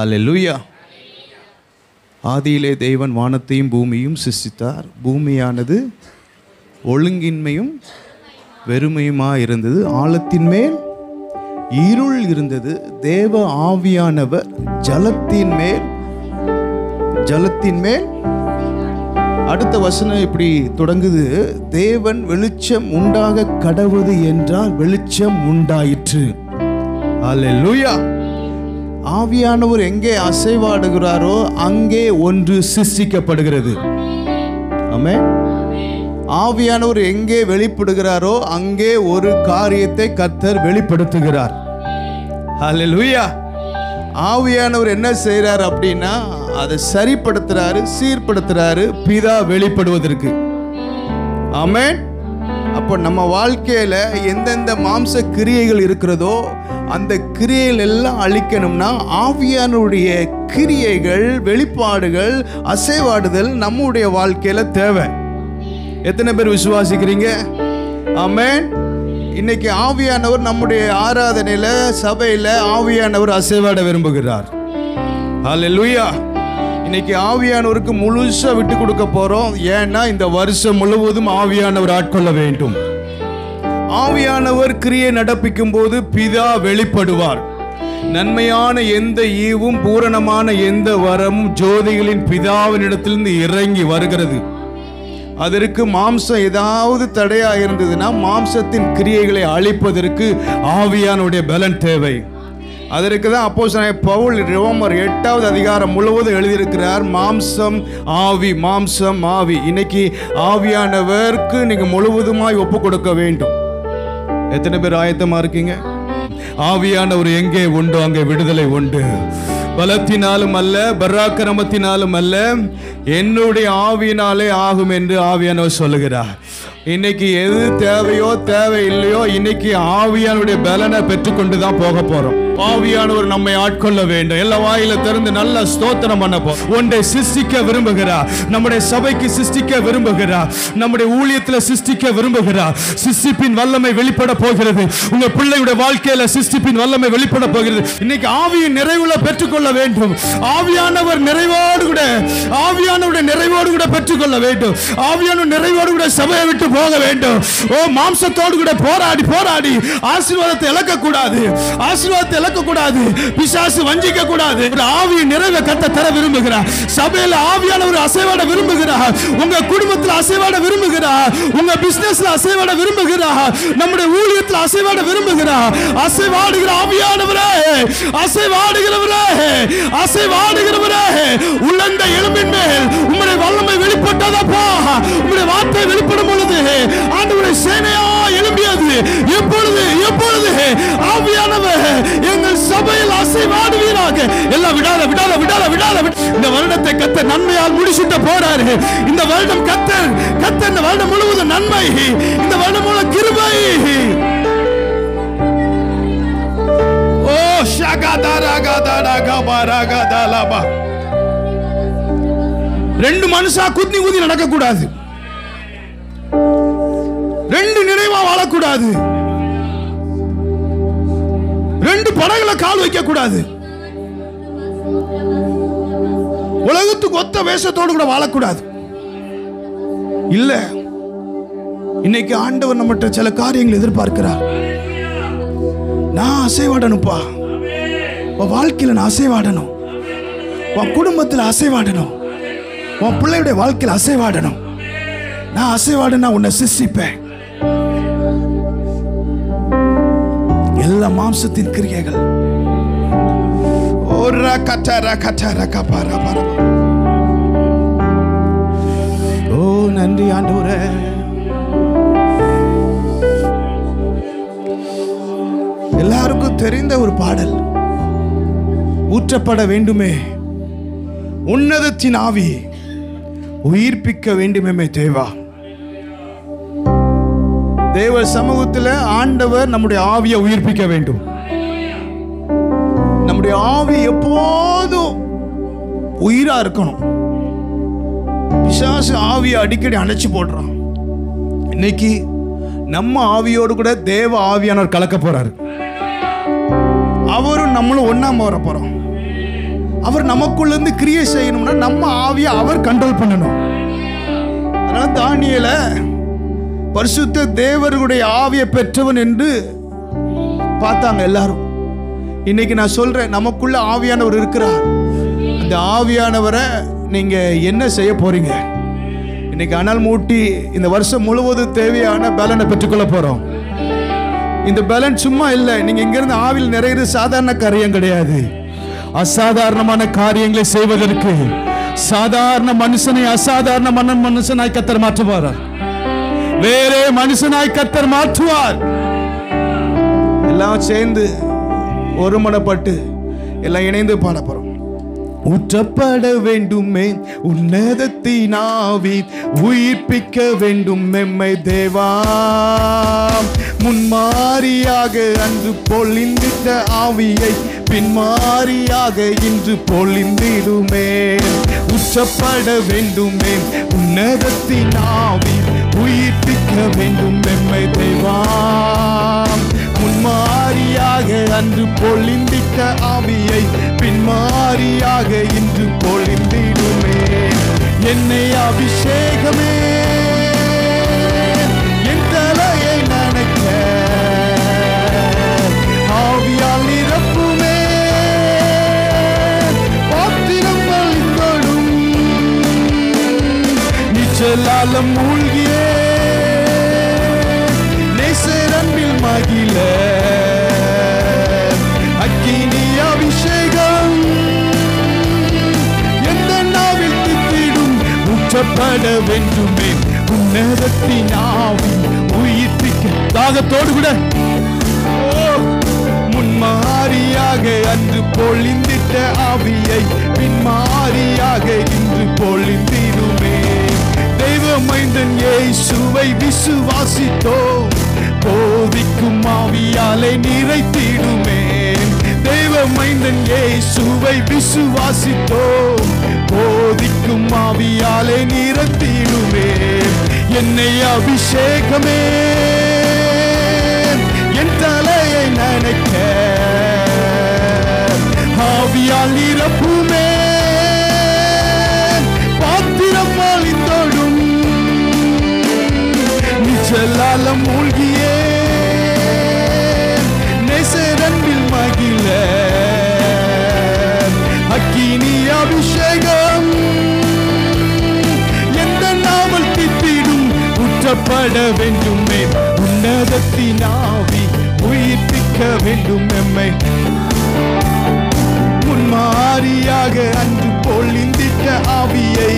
அல்லேலூயா. ஆதியிலே தேவன் வானத்தையும் பூமியும் சிருஷ்டித்தார். பூமியானது ஒழுங்கின்மையும் வெறுமையுமாக இருந்தது. ஆழத்தின் மேல் இருள் இருந்தது. தேவ ஆவியானவர் ஜலத்தின் மேல் அடுத்த வசனம் இப்படி தொடங்குது. தேவன் வெளிச்சம் உண்டாக கடவுது என்றால் வெளிச்சம் உண்டாயிற்று. அல்லேலூயா. ஆவியானவர் எங்கே அசைவாடுகிறாரோ அங்கே ஒன்று சிருஷ்டிக்கப்படுகிறது. ஆமென். ஆவியானவர் எங்கே வெளிப்படுகிறாரோ அங்கே ஒரு காரியத்தை கர்த்தர் வெளிப்படுத்துகிறார். அல்லேலூயா. ஆவியானவர் என்ன செய்கிறார் அப்படின்னா அதை சரிப்படுத்துறாரு, சீர்படுத்துறாரு, பிதா வெளிப்படுவதற்கு. ஆமென். அப்போ நம்ம வாழ்க்கையில எந்தெந்த மாம்ச கிரியைகள் இருக்கிறதோ அந்த கிரியைகள் எல்லாம் அழிக்கணும்னா ஆவியானுடைய கிரியைகள், வெளிப்பாடுகள், அசைவாடுதல் நம்முடைய வாழ்க்கையில தேவை. எத்தனை பேர் விசுவாசிக்கிறீங்க? ஆமென். இன்னைக்கு ஆவியானவர் நம்முடைய ஆராதனையில, சபையில ஆவியானவர் அசைவாட விரும்புகிறார். அல்லேலூயா. இன்னைக்கு ஆவியானவருக்கு முழுசா விட்டு கொடுக்க போறோம். ஏன்னா இந்த வருஷம் முழுவதும் ஆவியானவர் ஆட்கொள்ள வேண்டும். ஆவியானவர் கிரியை நடப்பிக்கும் போது பிதா வெளிப்படுவார். நன்மையான எந்த ஈவும் பூரணமான எந்த வரமும் ஜோதிகளின் பிதாவினிடத்திலிருந்து இறங்கி வருகிறது. அதற்கு மாம்சம் ஏதாவது தடையா இருந்ததுன்னா மாம்சத்தின் கிரியைகளை அழிப்பதற்கு ஆவியானுடைய பலன் தேவை. அதற்கு தான் அப்போஸ்தலனாகிய பவுல் ரோமர் 8வது அதிகாரம் முழுவதும் எழுதியிருக்கிறார். மாம்சம் ஆவி, மாம்சம் ஆவி. இன்னைக்கு ஆவியானவருக்கு நீங்க முழுவதுமாய் ஒப்பு கொடுக்க வேண்டும். எத்தனை பேர் ஆயத்தமா இருக்கீங்க? ஆவியானவர் எங்கே உண்டோ அங்கே விடுதலை உண்டு. பலத்தினாலும் அல்ல, பராக்கிரமத்தினாலும் அல்ல, என்னுடைய ஆவியினாலே ஆகும் என்று ஆவியானவர் சொல்லுகிறார். இன்னைக்கு எது தேவையோ தேவை இல்லையோ இன்னைக்கு ஆவியானுடைய பலனை பெற்றுக்கொண்டு தான் போக போறோம். ஆவியானவர் நம்மை ஆட்கொள்ள வேண்டும். எல்லா வாயில திறந்து நல்ல ஸ்தோத்திரம் பண்ண போறோம். ஒன்றை சிருஷ்டிக்க விரும்புகிறார். நம்முடைய சபைக்கு சிருஷ்டிக்க விரும்புகிறார். நம்முடைய ஊழியத்துல சிருஷ்டிக்க விரும்புகிறார். சிருஷ்டிப்பின் வல்லமை வெளிப்பட போகிறது. உங்க பிள்ளையுடைய வாழ்க்கையில சிருஷ்டிப்பின் வல்லமை வெளிப்பட போகிறது. இன்னைக்கு ஆவியின் நிறைவுல பெற்றுக்கொள்ள வேண்டும். ஆவியானவர் நிறைவோடு கூட, ஆவியானவருடைய நிறைவோடு கூட பெற்றுக்கொள்ள வேண்டும். ஆவியானவர் நிறைவோடு கூட சபையை விட்டு போக வேண்டும். ஓ, மாம்சத்தோடு கூட போராடி போராடி ஆசீர்வாதத்தை இழக்க கூடாது. ஆசீர்வாதத்தை இழக்க கூடாது. பிசாசு வஞ்சிக்க கூடாது. ஆவியின் நிறைவை கர்த்தர் தர விரும்புகிறார். சபையில ஆவியானவர் அசைவாட விரும்புகிறார். உங்க குடும்பத்தில் அசைவாட விரும்புகிறார். உங்க பிசினஸ்ல அசைவாட விரும்புகிறார். நம்முடைய ஊழியத்தில் அசைவாட விரும்புகிறார். அசைவாடுகிற ஆவியானவரே, அசைவாடுகிறவரே, அசைவாடுகிறவரே, உள்ளந்த எலும்பின் மேல் உம்முடைய வல்லமை வெளிப்பட்டதப்பா. உம்முடைய வார்த்தை வெளிப்படும் பொழுது ஆண்டவருடைய சேனையா எழும்பியது. எப்பொழுது எப்பொழுது ஆவியானவர் எங்கள் சபையில் அசைவாடுவீராக. எல்லாம் விடாத விடாத விடாத விடாத. இந்த வருடத்தை கர்த்தர் நன்மையால் முடிச்சுட்டு போறாரு. இந்த வருடம் கர்த்தர் இந்த வருடம் முழுவதும் நன்மை, இந்த வருடம் முழு கிருபை. ஓ ஷகதரகதரகபரகதலப. ரெண்டு மனுஷா குத்தி குத்தி நடக்க கூடாது. ரெண்டு நிறைவா வாழக்கூடாது. ரெண்டு படகுல கால் வைக்க கூடாது. உலகத்துக்கு ஒத்த வேஷத்தோடு கூட வாழக்கூடாது. இல்ல, இன்னைக்கு ஆண்டவர் நம்மகிட்ட சில காரியங்கள் எதிர்பார்க்கிறார். நான் அசைவாடணும்ப்பா. உன் வாழ்க்கையில நான் அசைவாடணும். உன் குடும்பத்தில் அசைவாடணும். உன் பிள்ளையுடைய வாழ்க்கையில் அசைவாடணும். நான் அசைவாடுனா உன்னை சிருஷ்டிப்பேன். எல்லா மாம்சத்தின் கிரியைகள் ஓ நன்றி ஆண்டவரே. எல்லாருக்கும் தெரிந்த ஒரு பாடல், ஊற்றப்பட வேண்டுமே உன்னதத்தின் ஆவி, உயிர்ப்பிக்க வேண்டுமே தேவா. தேவ சமூகத்தில் ஆண்டவர் நம்முடைய ஆவியை உயிர்ப்பிக்க வேண்டும். நம்முடைய ஆவி எப்போதும் உயிரா இருக்கணும். பிசாசு ஆவியை அடிக்கடி அணைச்சு போடுறான். இன்னைக்கு நம்ம ஆவியோடு கூட தேவ ஆவியானவர் கலக்க போறாரு. அவரும் நம்மளும் ஒண்ணாம வர போறோம். அவர் நமக்குள்ள இருந்து கிரியை செய்யணும்னா நம்ம ஆவியை அவர் கண்ட்ரோல் பண்ணணும். அதனால தானியேல பரிசுத்த தேவருடைய ஆவியை பெற்றவன் என்று பார்த்தாங்க எல்லாரும். இன்னைக்கு நான் சொல்றேன், நமக்குள்ள ஆவியானவர் இருக்கிறார். அந்த ஆவியானவரை நீங்க என்ன செய்ய போறீங்க? இன்னைக்கு அனல் மூட்டி இந்த வருஷம் முழுவதும் தேவையான பலனை பெற்றுக்கொள்ள போறோம். இந்த பலன் சும்மா இல்லை. நீங்க இங்கிருந்து ஆவியில் நிறைய சாதாரண காரியம் கிடையாது. அசாதாரணமான காரியங்களை செய்வதற்கு சாதாரண மனுஷனை அசாதாரண மனுஷனாய் கர்த்தர் மாற்றுவார். வேறே மனுஷனாய் கர்த்தர் மாற்றுவார். எல்லாம் சேர்ந்து ஒருமனப்பட்டு எல்லாம் இணைந்து பாட போறோம். ஊற்றப்பட வேண்டுமே உன்னதத்தின் ஆவி, உயிர்ப்பிக்க வேண்டும் எம்மை தேவா. முன்மாரியாக அன்று பொழிந்திட்ட ஆவியை பின்மாரியாக இன்று பொழிந்திடுமே. ஊற்றப்பட வேண்டுமே உன்னதத்தின் ஆவி, உயிர்ப்பிக்க வேண்டும் எம்மை தேவா. முன்மாரியாக அன்று பொழிந்திட்ட ஆவியை பின்மாரியாக இன்று பொழிந்திடுமே. என்னை அபிஷேகமே என் தலையை நனைக்க, ஆவியால் நிரப்புமே பாத்திரம் வழிந்தோடும். நிச்சலாலம் மூழ்கியே நேசரன்பில் மகிழ, அக்கினி அபிஷேகம் எந்த நாவில் தித்திடும். ஊற்றப்பட வேண்டுமே உன்னதத்தின் ஆவி, உயிர்ப்பிக்க தாகத்தோடு கூட முன்மாரியாக அன்று பொழிந்திட்ட ஆவியை பின்மாரியாக இன்று பொழிந்திடுமே. தெய்வ மைந்தன் இயேசுவை விசுவாசித்தோம், போதிக்கும் ஆவியாலே நிறைத்திடுமே. தெய்வ மைந்தன் இயேசுவை விசுவாசித்தோம், போதிக்கும் ஆவியாலே நிறைத்திடுமே. என்னை அபிஷேகமே என் தலையை நனைக்க, ஆவியால் நிரப்புமே பாத்திரம் வழிந்தோடும். நிச்சலாலம் மூழ்கியே நேசரன்பில் மகிழ, அக்கினி அபிஷேகம் எந்த நாவல் தித்திடும். ஊற்றப்பட வேண்டுமே உன்னதத்தின் ஆவி, உயிர்ப்பிக்க வேண்டும் எம்மை. முன்மாரியாக அன்று பொழிந்திட்ட ஆவியை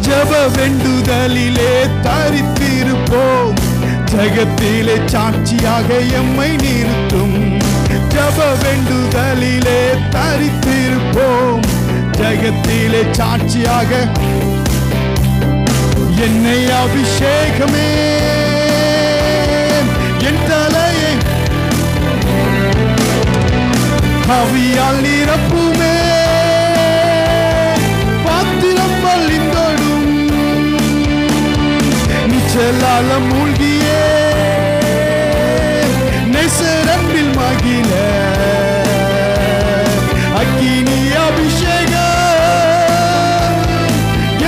ஜப வேண்டுதலிலே தரித்திருப்போம், ஜகத்திலே சாட்சியாக எம்மை நிறுத்தும். ஜப வேண்டுதலிலே தரித்திருப்போம், ஜகத்திலே சாட்சியாக. என்னை அபிஷேகமே என் தலையை ஆவியால் நிரப்புமே பாத்திரம் வழிந்தோடும். நிச்சலாலம் மூழ்கியே நேசரன்பில் மகிழ, அக்கினி அபிஷேகம்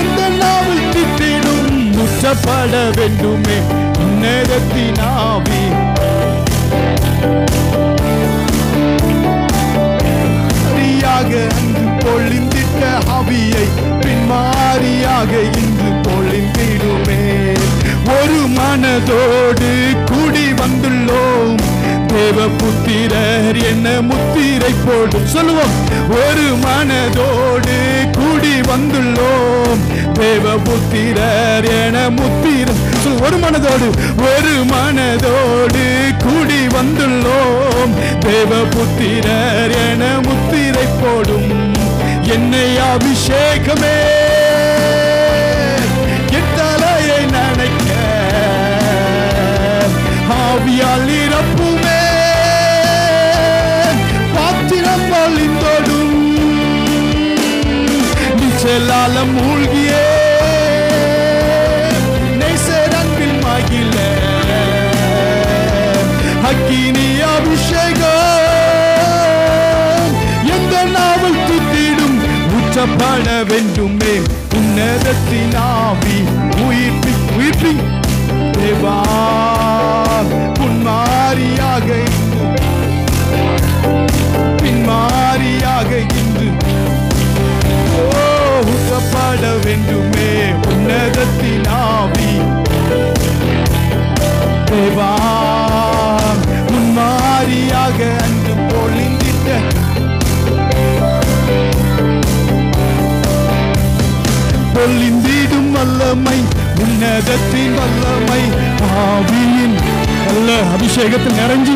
எந்த நாவில் தித்திடும். ஊற்றப்பட வேண்டுமே உன்னதத்தின் ஆவி, அன்று பொழிந்திட்ட ஆவியை பின்மாரியாக இன்று பொழிந்திடுமே. ஒரு மனதோடு கூடி வந்துள்ளோம், தேவ புத்திரர் என்ன முத்திரை போடும். சொல்லுவோம், ஒரு மனதோடு கூடி வந்துள்ளோம், தேவ புத்திரர் என முத்திரை. ஒரு மனதோடு கூடி வந்துள்ளோம், தேவ புத்திரர் என முத்திரை போடும். என்னை அபிஷேகமே என் தலையை நனைக்க, ஆவியால் நிரப்புமே பாத்திரம் வழிந்தோடும். நிச்சலாலம் மூழ்கியே நேசரன்பில் மகிழ, அக்கினி அபிஷேகம் ஊற்றப்பட வேண்டுமே உன்னதத்தின் ஆவி உயிர்ப்பி தேவா முன்மாரியாக பின்மாரியாக இன்று ஊற்றப்பட வேண்டுமே உன்னதத்தின் ஆவி தேவா முன்மாரியாக அன்று பொழிந்திட்ட பொழிந்திடும் வல்லமை உன்னதத்தின் வல்லமை ஆவியின் நல்ல அபிஷேகத்தில் நிறைஞ்சு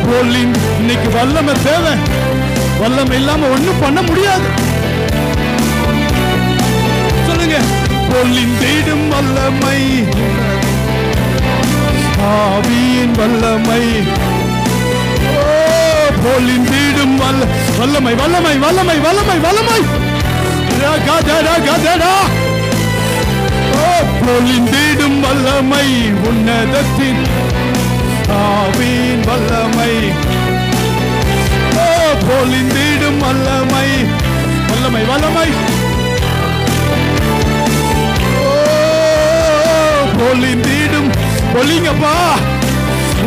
பொழிந்து இன்னைக்கு வல்லமை தேவை. வல்லமை இல்லாம ஒண்ணும் பண்ண முடியாது. சொல்லுங்க, பொழிந்திடும் வல்லமை ஆவியின் வல்லமை பொழிந்திடும் வல்லமை வல்லமை வல்லமை வல்லமை வல்லமை பொழிந்திடும் வல்லமை உன்னதத்தின் ஆவியின் வல்லமை பொழிந்திடும் வல்லமை வல்லமை வல்லமை பொழிந்திடும் பொழிங்கப்பா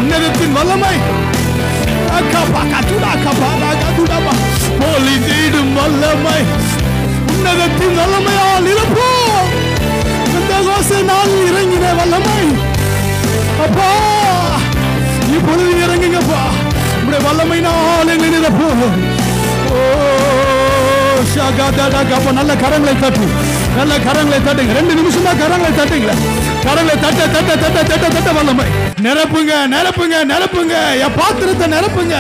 உன்னதத்தின் வல்லமை பொழிந்திடும் வல்லமை உன்னதத்தின் வல்லமையால் இழப்போம். நாள் இறங்கின வல்லமை அப்பா இப்பொழுது இறங்குங்கப்பா. உடைய வல்லமை நாள் எங்க நிரப்போம். நல்ல கரங்களை தட்டு, நல்ல கரங்களை தட்டுங்க. 2 நிமிஷம் தான் கரங்களை தட்டுங்கள. கரங்களை தட்ட தட்ட தட்ட தட்ட தட்ட வல்லமை நிரப்புங்க நிரப்புங்க நிரப்புங்க. என் பாத்திரத்தை நிரப்புங்க,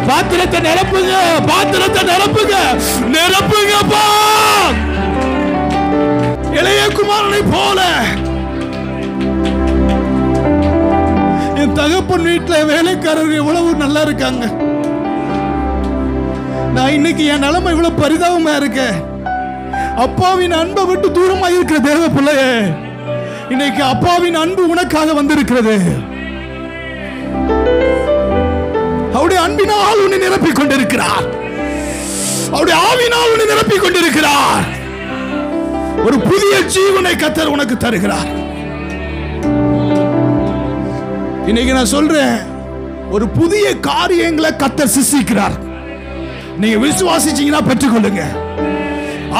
பாத்திரத்தை நிரப்புங்க, பாத்திரத்தை நிரப்புங்க நிரப்புங்கப்பா. இளைய குமாரனை போல என் தகப்பன் வீட்டில் வேலைக்காரர்கள் எவ்வளவு நல்லா இருக்காங்க. நான் இன்னைக்கு என் நிலைமை இவ்வளவு பரிதாபமா இருக்க. அப்பாவின் அன்பை விட்டு தூரமா இருக்கிற தேவ பிள்ளையே, இன்னைக்கு அப்பாவின் அன்பு உனக்காக வந்திருக்கிறது. அவருடைய அன்பினால் உன்னை நிரப்பிக் கொண்டிருக்கிறார். அவருடைய ஆவினால் உன்னை நிரப்பிக் கொண்டிருக்கிறார். ஒரு புதிய ஜீவனை கர்த்தர் உனக்கு தருகிறார். இன்னைக்கு நான் சொல்றேன், ஒரு புதிய காரியங்களை கர்த்தர் சிருஷ்டிக்கிறார். நீங்க விசுவாசிச்சீங்கன்னா பெற்றுக்கொள்ளுங்க.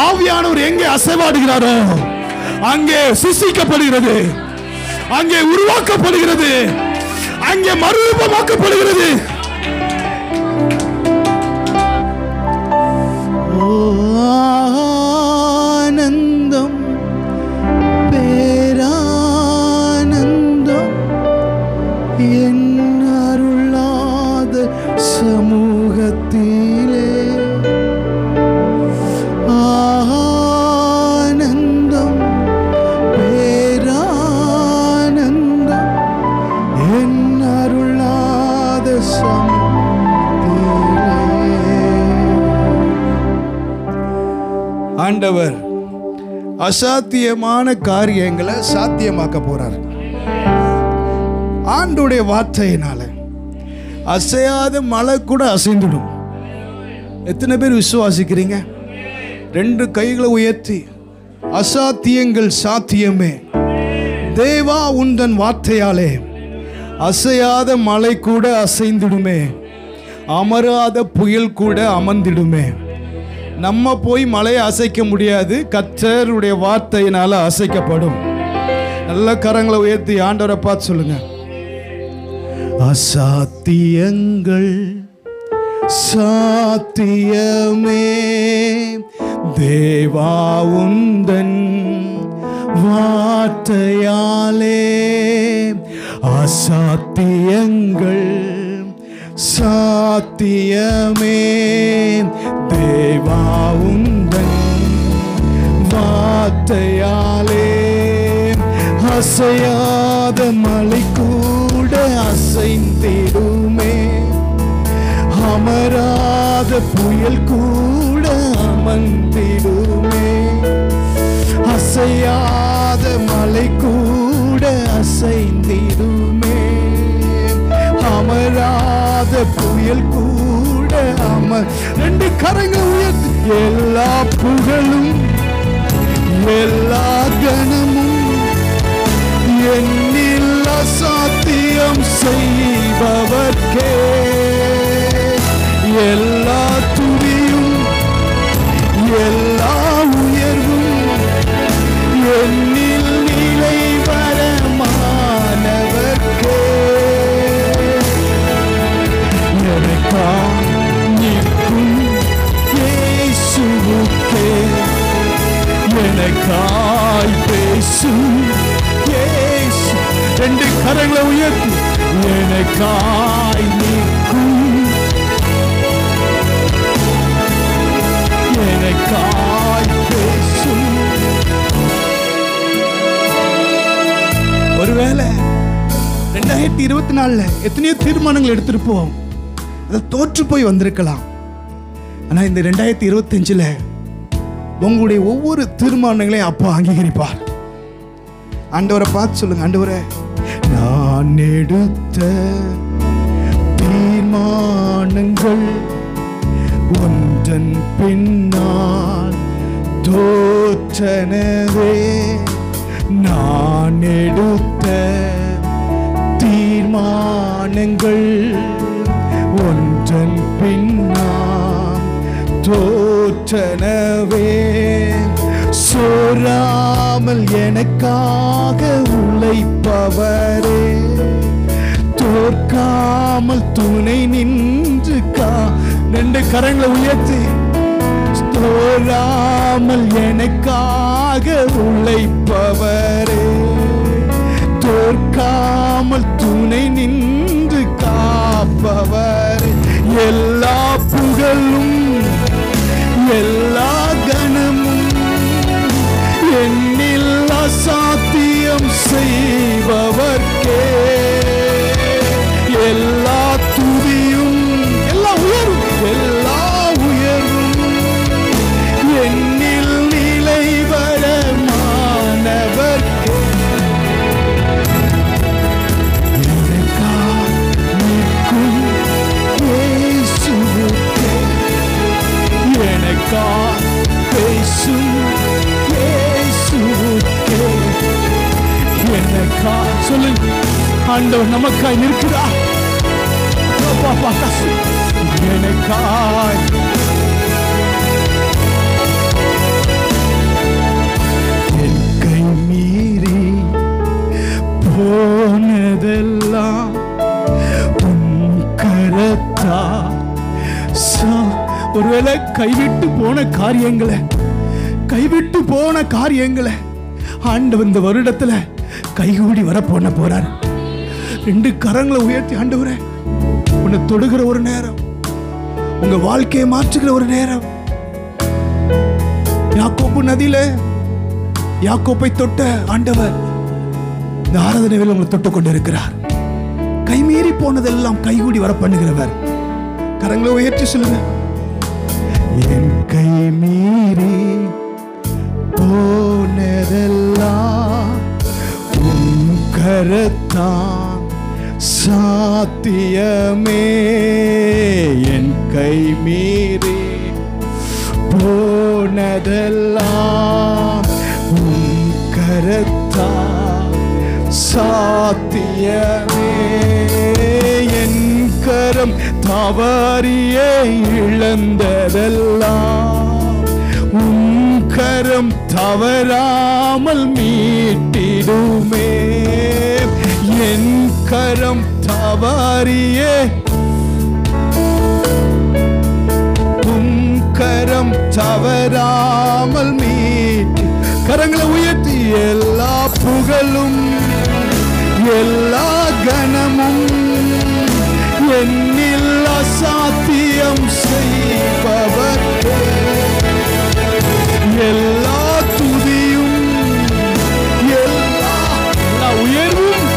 ஆவியானவர் எங்கே அசைவாடுகிறாரோ அங்கே சிருஷ்டிக்கப்படுகிறது, அங்கே உருவாக்கப்படுகிறது, அங்கே மறுரூபமாக்கப்படுகிறது. ஆனந்தம் பேரானந்தம் என் அருளாத சமூகத்திலே ஆனந்தம் பேரானந்தம் என் அருளாத சமூகத்திலே. ஆண்டவர் அசாத்தியமான காரியங்களை சாத்தியமாக்க போறார். ஆண்டோடைய வார்த்தையினால அசையாத மலை கூட அசைந்துடும். எத்தனை பேர் விசுவாசிக்கிறீங்க? 2 கைகளை உயர்த்தி, அசாத்தியங்கள் சாத்தியமே தேவா உந்தன் வார்த்தையாலே அசையாத மலை கூட அசைந்திடுமே, அமராத புயல் கூட அமர்ந்திடுமே. நம்ம போய் மலையை அசைக்க முடியாது, கர்த்தருடைய வார்த்தையினால அசைக்கப்படும். நல்ல கரங்களை உயர்த்தி ஆண்டவரை பார்த்து சொல்லுங்க, அசாத்தியங்கள் சாத்தியமே தேவா உந்தன் வார்த்தையாலே அசாத்தியங்கள் சாத்தியமே தேவா உந்தன் வார்த்தையாலே அசையாத மலை கூட அசைந்திடுமே, அமராத புயல் கூட அமர்ந்திடுமே. அசையாத மலை கூட அசைந்திடுமே, அமராத புயல் கூட அமர். ரெண்டு கரங்களை உயர்த்தி எல்லா புகழும் எல்லா கனமும் என்னில் அசாத்தியம் செய்பவர்க்கே எல்லா துதியும் எல்லா உயர்வும் என்னில் நிலை வரமானவர்க்கே எனக்காய் நிற்கும் இயேசுவுக்கே எனக்காய் பேசும் இயேசு. ரெண்டு கரங்களை உயர்த்தி எனக்காய் நிற்கும் எனக்காய் பேசும். ஒருவேளை 2024 எத்தனையோ தீர்மானங்கள் எடுத்திருப்போம், அதை தோற்று போய் வந்திருக்கலாம். ஆனா இந்த 2025 உங்களுடைய ஒவ்வொரு தீர்மானங்களையும் அப்பா அங்கீகரிப்பார். ஆண்டவரை பார்த்து சொல்லுங்க, ஆண்டவரே நான் எடுத்த தீர்மானங்கள் ஒன்றன் பின்னால் தோற்றனவே. நான் எடுத்த தீர்மானங்கள் ஒன்றன் பின்னால் தோற்றனவே. சோராமல் எனக்காக உழைப்பவரே, தோற்காமல் துணை நின்று ரெண்டு கரங்களை உயர்த்தி தோறாமல் எனக்காக உழைப்பவரே, தோற்காமல் துணை நின்று காப்பவரே. எல்லா புகழும் எல்லா கனமும் என்னில் அசாத்தியம் செய்பவர்க்கே எல்லா துதியும் எல்லா உயர்வும் எல்லா உயர்வும் என்னில் நிலை வரமானவர்க்கே எனக்காய் நிற்கும் இயேசுவுக்கே எனக்காய் பேசும் இயேசுவுக்கே எனக்காய். சொல்லுங்க, ஆண்டவர் நமக்காய் நிற்கிறார். எனக்காய் என் கை மீறி போனதெல்லாம் உன் கரத்தா. ஒருவேளை கைவிட்டு போன காரியங்களை ஆண்டவர் இந்த வருடத்துல கைகூடி வர போறார். ரெண்டு கரங்களை உயர்த்தி ஆண்டவரே உன்னை தொடுகிற ஒரு நேரம், உங்க வாழ்க்கையை மாற்றுகிற ஒரு நேரம். யாக்கோப்பு நதியில யாக்கோப்பை தொட்ட ஆண்டவர் இந்த ஆராதனையில் உங்களை தொட்டு கொண்டு இருக்கிறார். கைமீறி போனதெல்லாம் கைகூடி வர பண்ணுகிறவர். கரங்களை உயர்த்தி சொல்லுங்க, என் கை மீறி போனதெல்லாம் உன் கரத்தான் சாத்தியமே. என் கை மீறி போனதெல்லாம் உன் கரத்தான் சாத்தியமே. என் கரம் தவறியே இழந்ததெல்லாம் உன் கரம் தவறாமல் மீட்டிடுமே. என் கரம் தவறியே உன் கரம் தவறாமல் மீட்டி. கரங்களை உயர்த்தி எல்லா புகழும் எல்லா கனமும் என்னில் அசாத்தியம் செய்பவர் எல்லா துதியும் எல்லா உயர்வும்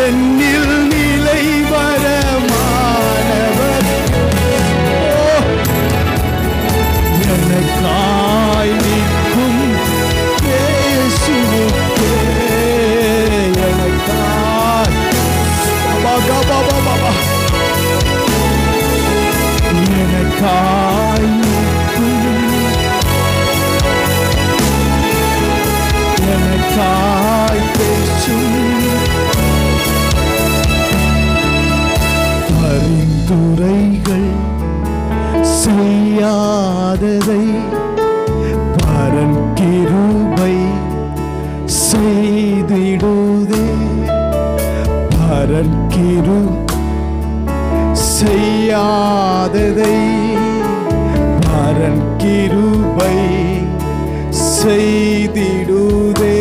என்னில் நிலை வரமானவர். எனக்காய் நிற்கும் இயேசுவுக்கே எனக்காய். செய்யாததை பரன் கிருபை செய்திடுதே. பரன் கிருபை செய்யாததை பரன் கிருபை செய்திடுதே.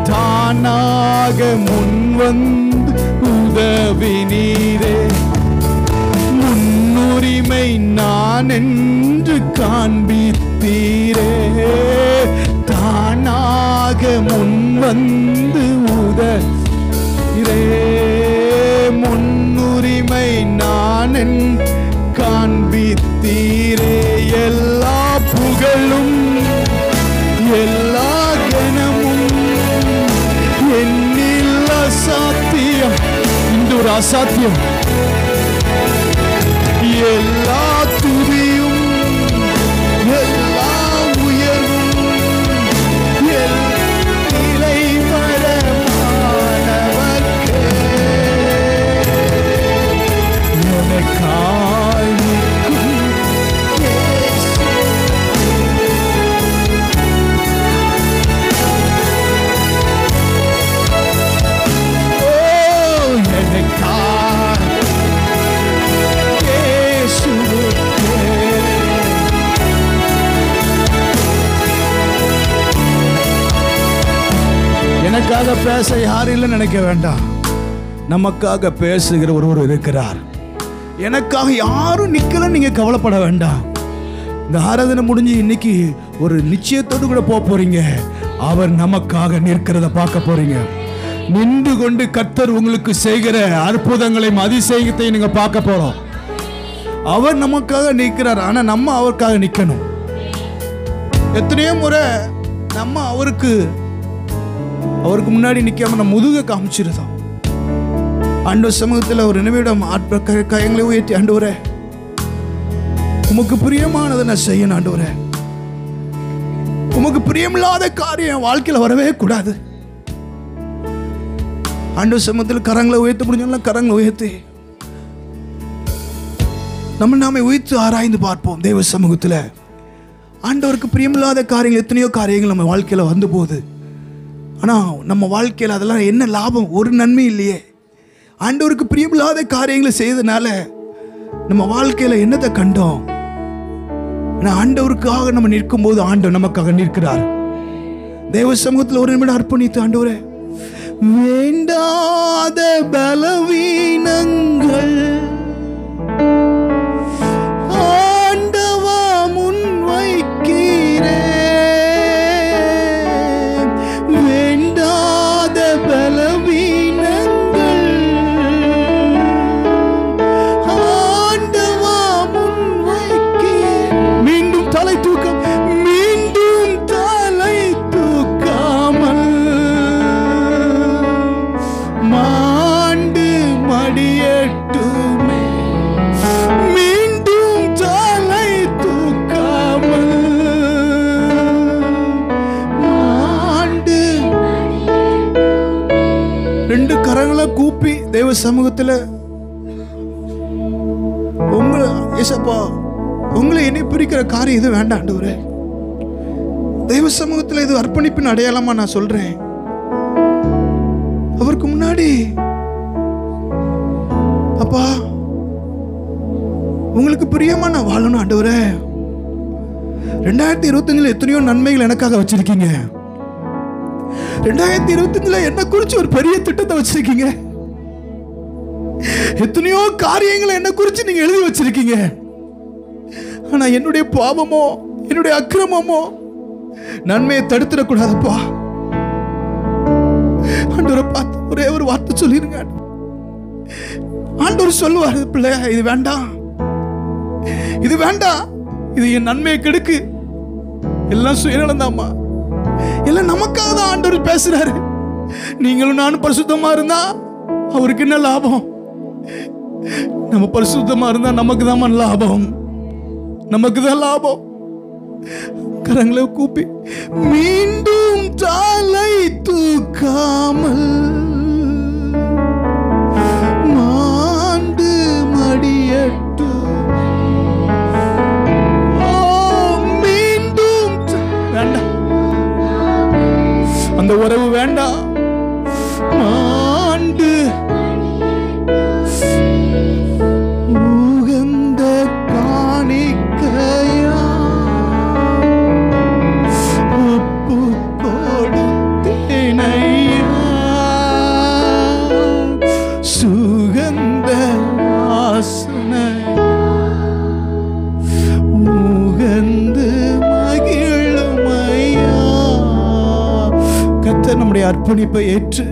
தானாக முன்வந்து உதவி நீரே. முன்னுரிமை நான் என்று காண்பித்தீரே. தானாக முன்வந்து உதவிரே. முன்னுரிமை நான் காண்பித்தீரே. எல்லா புகழும் எல்லா கனமும் என்னில் அசாத்தியம். இந்த ஒரு அசாத்தியம். எல்லா துதியும் எல்லா உயர்வும் நிலை வரமானவர்க்கே. எனக்காய் எனக்காக பேச யாரும் இல்லை நினைக்க வேண்டாம். நமக்காக பேசுகிற ஒருவர் இருக்கிறார். எனக்காக யாரும் நிக்கல, நீங்க கவலைப்பட வேண்டாம். இந்த ஆராதனை முடிஞ்சு இன்னைக்கு ஒரு நிச்சயத்தோடு கூட போறீங்க. அவர் நமக்காக நிற்கிறத பார்க்க போறீங்க. நின்று கொண்டு கர்த்தர் உங்களுக்கு செய்கிற அற்புதங்களையும் அதிசயத்தையும் நீங்க பார்க்க போறோம். அவர் நமக்காக நிற்கிறார். ஆனா நம்ம அவருக்காக நிக்கணும். எத்தனையோ முறை நம்ம அவருக்கு முன்னாடி நிக்காம நம்ம முதுக காமிச்சிருந்தோம். ஆண்டவர் சமூகத்தில் ஒரு நிமிடம் கைகளை உயர்த்தி, ஆண்டவரே உமக்கு பிரியமானதை நான் செய்யணும். ஆண்டவரே உமக்கு பிரியமில்லாத காரியம் வாழ்க்கையில் வரவே கூடாது. ஆண்டவர் சமூகத்தில் கரங்களை உயர்த்த முடிஞ்ச கரங்களை உயர்த்தி நம்ம நாமே உயர்த்து ஆராய்ந்து பார்ப்போம். தேவ சமூகத்தில் ஆண்டவருக்கு பிரியமில்லாத காரியங்கள் எத்தனையோ காரியங்கள் நம்ம வாழ்க்கையில் வந்து போகுது. ஆனால் நம்ம வாழ்க்கையில் அதெல்லாம் என்ன லாபம்? ஒரு நன்மை இல்லையே. ஆண்டவருக்கு பிரியமில்லாத காரியங்களை செய்ததுனால நம்ம வாழ்க்கையில் என்னத்தை கண்டோம்? ஆனால் ஆண்டவருக்காக நம்ம நிற்கும் போது ஆண்டவர் நமக்காக நிற்கிறார். தேவ சமூகத்தில் ஒரு நிமிடம் அர்ப்பணித்து, ஆண்டவரே வேண்டாத பலவீனங்கள் ஆண்டவா முன் வைக்கிறேன். வேண்டாத பலவீனங்கள் ஆண்டவா முன் வைக்கிறேன். மீண்டும் தலை தூக்கம், மீண்டும் தலை தூக்காமல் மாண்டு மடியட்டுமே. மீண்டும் தலை தூக்காமல் மாண்டு. ரெண்டு கரங்களை கூப்பி தேவ சமூகத்தில் உங்களை என்னை பிரிக்கிற காரியம் இது வேண்டாம் ஆண்டவரே. தேவ சமூகத்தில் இது அர்ப்பணிப்பின் அடையாளமா நான் சொல்றேன். அவருக்கு முன்னாடி அப்பா உங்களுக்கு பிரியமா நான் வாழணும் ஆண்டவரே. 2025 எத்தனையோ நன்மைகள் எனக்காக வச்சிருக்கீங்க. 2025 என்ன குறிச்சு ஒரு பெரிய திட்டத்தை வச்சிருக்கீங்க. எத்தனையோ காரியங்களை என்ன குறிச்சு நீங்க எழுதி வச்சிருக்கீங்க. ஆனா என்னுடைய பாவமோ என்னுடைய அக்கிரமமோ நன்மையை தடுத்துடக்கூடாதுப்பா. ஆண்டவரை பார்த்து ஒரே ஒரு வார்த்தை சொல்லிருங்க. ஆண்டவர் சொல்லுவாரு, பிள்ளை இது வேண்டாம், இது வேண்டாம், இது என் நன்மையை கெடுக்கு. எல்லாம் சுயநலந்தாமா, எல்லாம் நமக்காக தான் ஆண்டவர் பேசுறாரு. நீங்களும் நானும் பரிசுத்தமா இருந்தா அவருக்கு என்ன லாபம்? நம்ம பரிசுத்தமா இருந்தா நமக்கு தான் லாபம், நமக்கு தான் லாபம். கரங்களை கூப்பி மீண்டும் தலை தூக்காமல் மாண்டு மடியட்டு. அந்த உறவு வேண்டாம். ஆண்டு உகந்த காணிக்கையா ஒப்பு கொடுத்தேனையா, சுகந்த வாசனை உகந்து மகிழுமையா. கர்த்தர் நம்முடைய அர்ப்பணிப்பை ஏற்று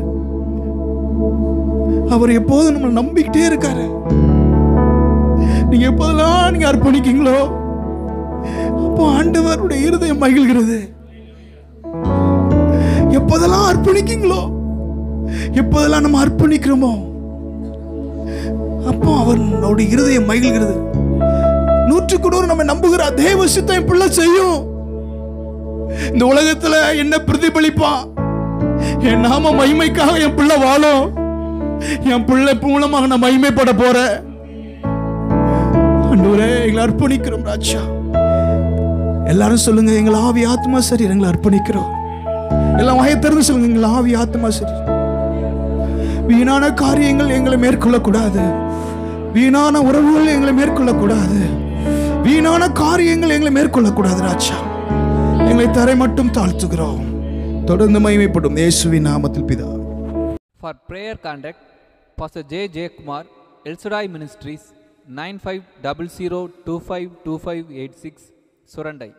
அவர் எப்போதும் நம்ம நம்பிக்கிட்டே இருக்காரு. நீங்க எப்போதெல்லாம் நீங்க அர்ப்பணிக்கீங்களோ அப்போ ஆண்டவருடைய இருதயம் மகிழ்கிறது. எப்போதெல்லாம் அர்ப்பணிக்கீங்களோ, எப்போதெல்லாம் நம்ம அர்ப்பணிக்கிறோமோ அப்போ அவருடைய இருதயம் மகிழ்கிறது. 100% நம்ம நம்புகிறார். தேவ சித்தம் என் பிள்ளை செய்யும். இந்த உலகத்துல என்ன பிரதிபலிப்பான்? என் நாம மகிமைக்காக என் பிள்ளை வாழும். என் பிள்ளை மூலமாக நான் மகிமைப்பட போறேன். ஆண்டவரே, எங்களை அர்ப்பணிக்கிறோம் ராஜா. எல்லாரும் சொல்லுங்க, எங்கள் ஆவி ஆத்மா சரி எங்களை அர்ப்பணிக்கிறோம். எல்லாம் வாயை திறந்து சொல்லுங்க, எங்கள் ஆவி ஆத்மா சரி. வீணான காரியங்கள் எங்களை மேற்கொள்ளக்கூடாது. வீணான உறவுகள் எங்களை மேற்கொள்ளக்கூடாது. வீணான காரியங்கள் எங்களை மேற்கொள்ளக்கூடாது ராஜா. எங்களை தரை மட்டும் தாழ்த்துகிறோம். தொடர்ந்து மகிமைப்படும் இயேசுவின் நாமத்தில் பிதா. For prayer contact, Pastor J. J. Kumar, El Shaddai Ministries, 9500252586, Surandai.